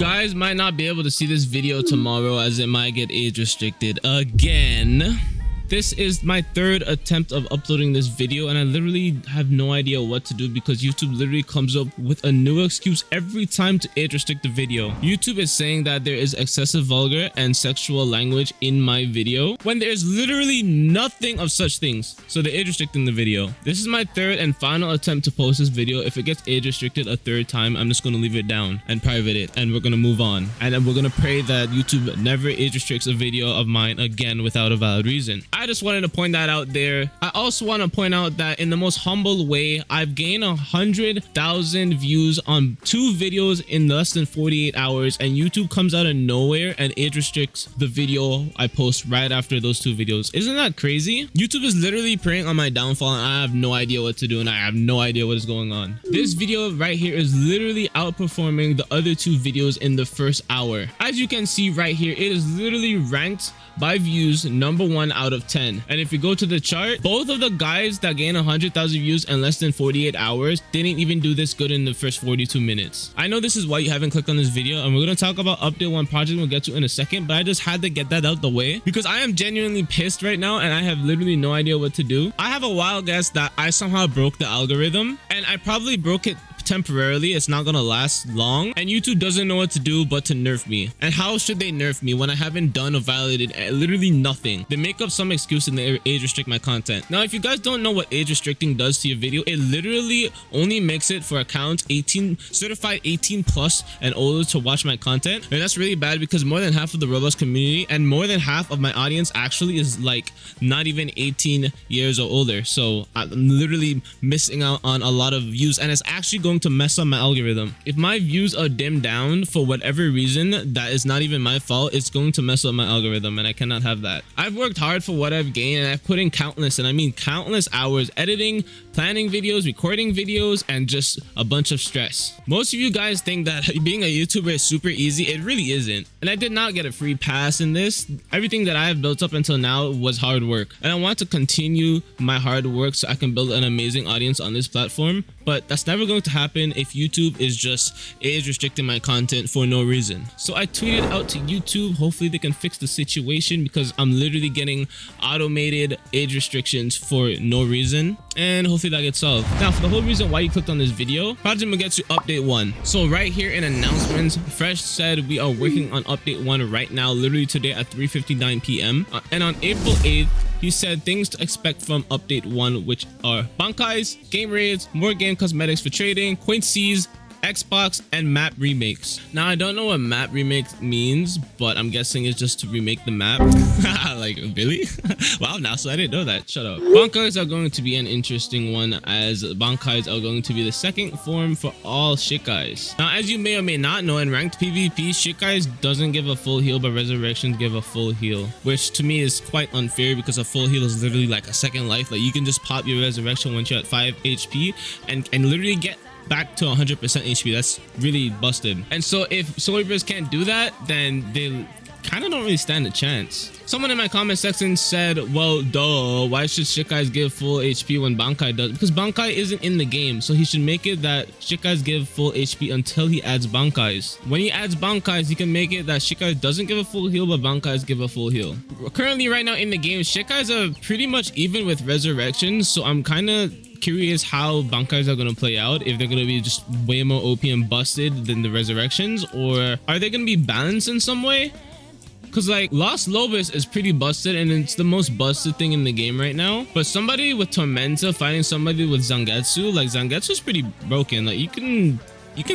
guys might not be able to see this video tomorrow as it might get age restricted again. This is my third attempt of uploading this video and I literally have no idea what to do because YouTube literally comes up with a new excuse every time to age restrict the video. YouTube is saying that there is excessive vulgar and sexual language in my video when there is literally nothing of such things. So they're age restricting the video. This is my third and final attempt to post this video. If it gets age restricted a third time, I'm just going to leave it down and private it and we're going to move on. And then we're going to pray that YouTube never age restricts a video of mine again without a valid reason. I just wanted to point that out there. I also want to point out that in the most humble way, I've gained 100,000 views on 2 videos in less than 48 hours and YouTube comes out of nowhere and age restricts the video I post right after those 2 videos. Isn't that crazy? YouTube is literally preying on my downfall and I have no idea what to do and I have no idea what is going on. This video right here is literally outperforming the other 2 videos in the first hour. As you can see right here, it is literally ranked by views #1 out of 10. And if you go to the chart, both of the guys that gain 100,000 views in less than 48 hours didn't even do this good in the first 42 minutes. I know this is why you haven't clicked on this video and we're going to talk about update 1 project we'll get to in a second, but I just had to get that out the way because I am genuinely pissed right now and I have literally no idea what to do. I have a wild guess that I somehow broke the algorithm and I probably broke it temporarily. It's not gonna last long and YouTube doesn't know what to do but to nerf me. And how should they nerf me when I haven't done or violated literally nothing? They make up some excuse and they age restrict my content. Now if you guys don't know what age restricting does to your video, it literally only makes it for accounts 18 certified 18 plus and older to watch my content, and that's really bad because more than half of the Roblox community and more than half of my audience actually is like not even 18 years or older. So I'm literally missing out on a lot of views and it's actually going to mess up my algorithm. If my views are dimmed down for whatever reason that is not even my fault, it's going to mess up my algorithm and I cannot have that. I've worked hard for what I've gained and I've put in countless, and I mean countless hours editing, planning videos, recording videos, and just a bunch of stress. Most of you guys think that being a YouTuber is super easy. It really isn't. And I did not get a free pass in this. Everything that I have built up until now was hard work. And I want to continue my hard work so I can build an amazing audience on this platform. But that's never going to happen if YouTube is just age restricting my content for no reason. So I tweeted out to YouTube. Hopefully they can fix the situation because I'm literally getting automated age restrictions for no reason. And hopefully that gets solved. Now for the whole reason why you clicked on this video, Project Mugetsu update 1. So right here in announcements, Fresh said we are working on update 1 right now, literally today at 3:59 p.m. And on April 8th, he said things to expect from update 1, which are bankais, game raids, more game cosmetics for trading, coincides, Xbox, and map remakes. Now I don't know what map remake means, but I'm guessing it's just to remake the map. Like really? Wow, Nasuu, I didn't know that. Shut up. Bankais are going to be an interesting one as bankais are going to be the second form for all shikais. Now as you may or may not know, in ranked PvP, shikais doesn't give a full heal but resurrections give a full heal, which to me is quite unfair because a full heal is literally like a second life. Like you can just pop your resurrection once you're at 5 HP and literally get back to 100% HP. That's really busted. And so if Soul Reapers can't do that, then they kind of don't really stand a chance. Someone in my comment section said, well, duh, why should shikais give full HP when bankai does? Because bankai isn't in the game, so he should make it that shikais give full HP until he adds bankais. When he adds bankais, he can make it that shikais doesn't give a full heal but bankais give a full heal. Currently right now in the game, shikais are pretty much even with resurrections, so I'm kind of curious how bankais are going to play out, if they're going to be just way more OP and busted than the resurrections, or are they going to be balanced in some way? Because like Lost Lobos is pretty busted and it's the most busted thing in the game right now, but somebody with Tormenta fighting somebody with Zangetsu, like Zangetsu's pretty broken. Like you can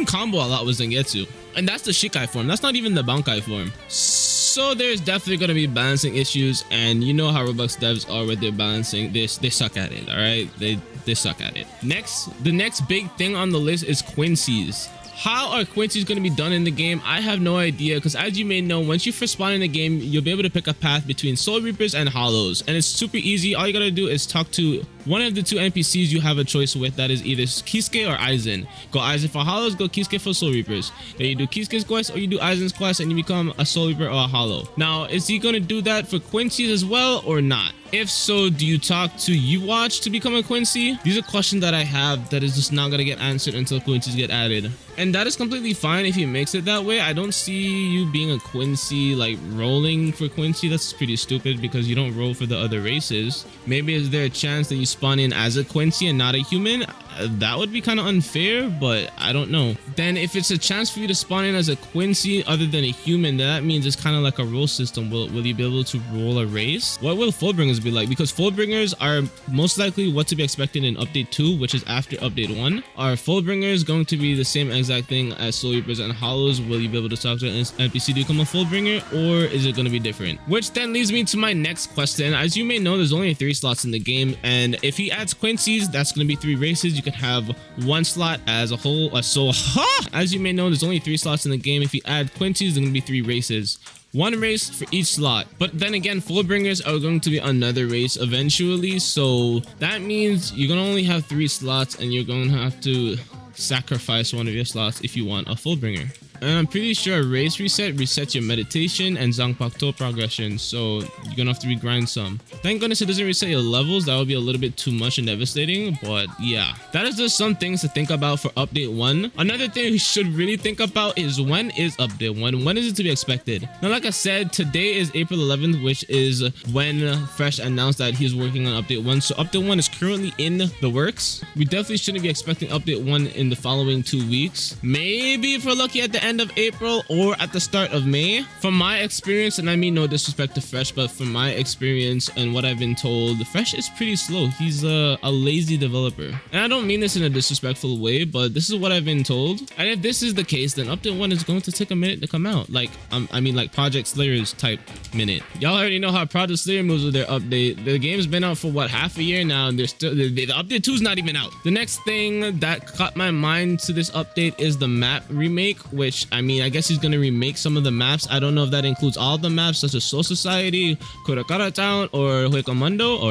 combo a lot with Zangetsu, and that's the shikai form, that's not even the bankai form. So there's definitely going to be balancing issues, and you know how Roblox devs are with their balancing. They suck at it. All right, they suck at it. The next big thing on the list is coincides. How are coincides going to be done in the game? I have no idea, because as you may know, once you first spawn in the game, you'll be able to pick a path between Soul Reapers and Hollows, and it's super easy. All you gotta do is talk to one of the two NPCs you have a choice with. That is either Kisuke or Aizen. Go Aizen for hollows, go Kisuke for soul reapers. Then you do Kisuke's quest or you do Aizen's quest and you become a soul reaper or a hollow. Now, is he going to do that for Quincy's as well or not? If so, do you talk to Uwatch to become a Quincy? These are questions that I have that is just not going to get answered until Quincy's get added. And that is completely fine if he makes it that way. I don't see you being a Quincy, like rolling for Quincy. That's pretty stupid because you don't roll for the other races. Maybe is there a chance that you spawn in as a Quincy and not a human? That would be kind of unfair, but I don't know. Then if it's a chance for you to spawn in as a Quincy other than a human, then that means it's kind of like a roll system. Will you be able to roll a race? What will Fullbringers be like? Because Fullbringers are most likely what to be expected in update 2, which is after update 1. Are Fullbringers going to be the same exact thing as Soul Reapers and Hollows? Will you be able to talk to an NPC to become a Fullbringer, or is it going to be different? Which then leads me to my next question. As you may know, there's only 3 slots in the game, and if he adds Quincy's, that's going to be 3 races. You can have 1 slot as a whole. As you may know, there's only 3 slots in the game. If you add Quincy's, there's going to be 3 races. 1 race for each slot. But then again, Fullbringers are going to be another race eventually, so that means you're going to only have 3 slots and you're going to have to sacrifice one of your slots if you want a Fullbringer. And I'm pretty sure a race reset resets your meditation and Zangpakto progression, so you're gonna have to regrind some. Thank goodness it doesn't reset your levels. That would be a little bit too much and devastating, but yeah. That is just some things to think about for update 1. Another thing we should really think about is when is update 1? When is it to be expected? Now, like I said, today is April 11th, which is when Fresh announced that he's working on update 1. So update 1 is currently in the works. We definitely shouldn't be expecting update 1 in the following 2 weeks. Maybe if we're lucky at the end of April or at the start of May. From my experience, and I mean no disrespect to Fresh, but from my experience and what I've been told, Fresh is pretty slow. He's a lazy developer. And I don't mean this in a disrespectful way, but this is what I've been told. And if this is the case, then update 1 is going to take a minute to come out. Like, I mean like Project Slayer's type minute. Y'all already know how Project Slayer moves with their update. The game's been out for what, half a year now, and they're still, the update 2 is not even out. The next thing that caught my mind to this update is the map remake, which I mean, I guess he's going to remake some of the maps. I don't know if that includes all the maps, such as Soul Society, Kurakara Town, or Huecomundo,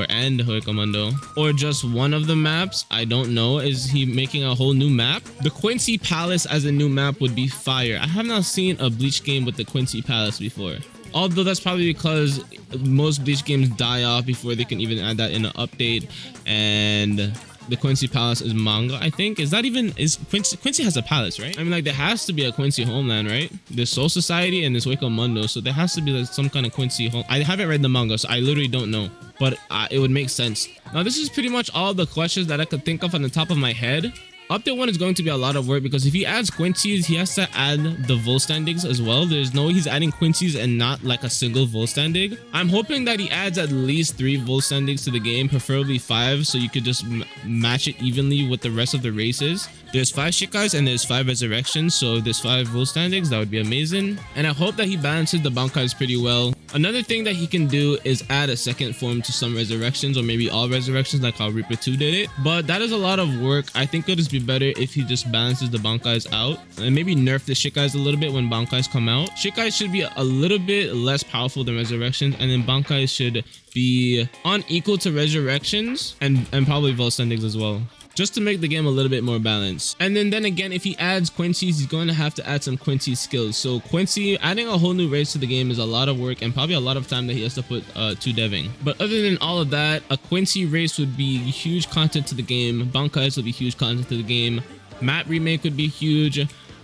or just one of the maps. I don't know. Is he making a whole new map? The Quincy Palace as a new map would be fire. I have not seen a Bleach game with the Quincy Palace before. Although that's probably because most Bleach games die off before they can even add that in an update, and the Quincy Palace is manga, I think. Is that even, is Quincy has a palace, right? I mean, like, there has to be a Quincy homeland, right? There's Soul Society and there's Huecomundo, so there has to be like some kind of Quincy home. I haven't read the manga, so I literally don't know, but it would make sense. Now, this is pretty much all the questions that I could think of on the top of my head. Update 1 is going to be a lot of work because if he adds Quincy's, he has to add the Vol standings as well. There's no way he's adding Quincy's and not like a single Vol standing. I'm hoping that he adds at least 3 Vol standings to the game, preferably 5, so you could just match it evenly with the rest of the races. There's 5 Shikais and there's 5 Resurrections, so if there's 5 Vol standings, that would be amazing. And I hope that he balances the Bankais pretty well. Another thing that he can do is add a second form to some Resurrections, or maybe all Resurrections like how Reaper 2 did it. But that is a lot of work. I think it would just be better if he just balances the Bankais out and maybe nerf the Shikais a little bit when Bankais come out. Shikais should be a little bit less powerful than Resurrections, and then Bankais should be unequal to Resurrections and probably Vol standings as well, just to make the game a little bit more balanced. And then again, if he adds Quincy's, he's going to have to add some Quincy skills. So Quincy, adding a whole new race to the game is a lot of work and probably a lot of time that he has to put to deving. But other than all of that, a Quincy race would be huge content to the game. Bankais would be huge content to the game. Map remake would be huge.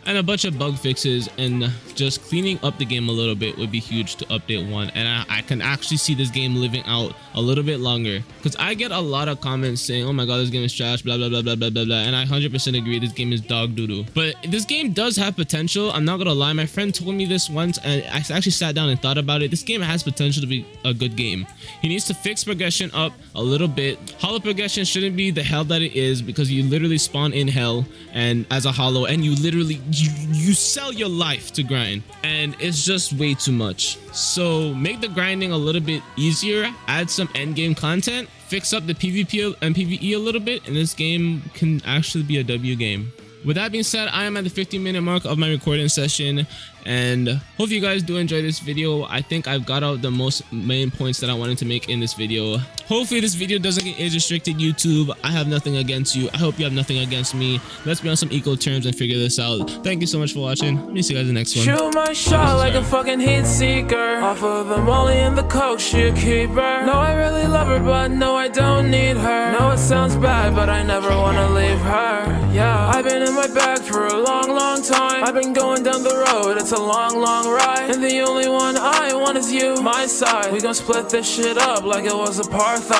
And a bunch of bug fixes and just cleaning up the game a little bit would be huge to update 1. And I can actually see this game living out a little bit longer, because I get a lot of comments saying, oh my god, this game is trash, blah blah blah blah blah blah blah, and I 100% agree, this game is dog doo-doo. But this game does have potential. I'm not gonna lie, my friend told me this once and I actually sat down and thought about it. This game has potential to be a good game. He needs to fix progression up a little bit. Hollow progression shouldn't be the hell that it is, because you literally spawn in hell and as a hollow, and you literally you sell your life to grind, and it's just way too much. So make the grinding a little bit easier, add some end game content, fix up the PvP and PvE a little bit, and this game can actually be a W game. With that being said, I am at the 15-minute mark of my recording session, and hope you guys do enjoy this video. I think I've got out the most main points that I wanted to make in this video. Hopefully this video doesn't get age restricted, YouTube. I have nothing against you. I hope you have nothing against me. Let's be on some equal terms and figure this out. Thank you so much for watching. Let me see you guys in the next one. Shoot my shot like a fucking heat seeker. Off of the molly and the coke, she a keeper. No, I really love her, but no, I don't need her. No, it sounds bad, but I never wanna leave her. Yeah, I've been in my bag for a long, long time. I've been going down the road, it's a long, long ride. And the only one I want is you, my side. We gon' split this shit up like it was apartheid.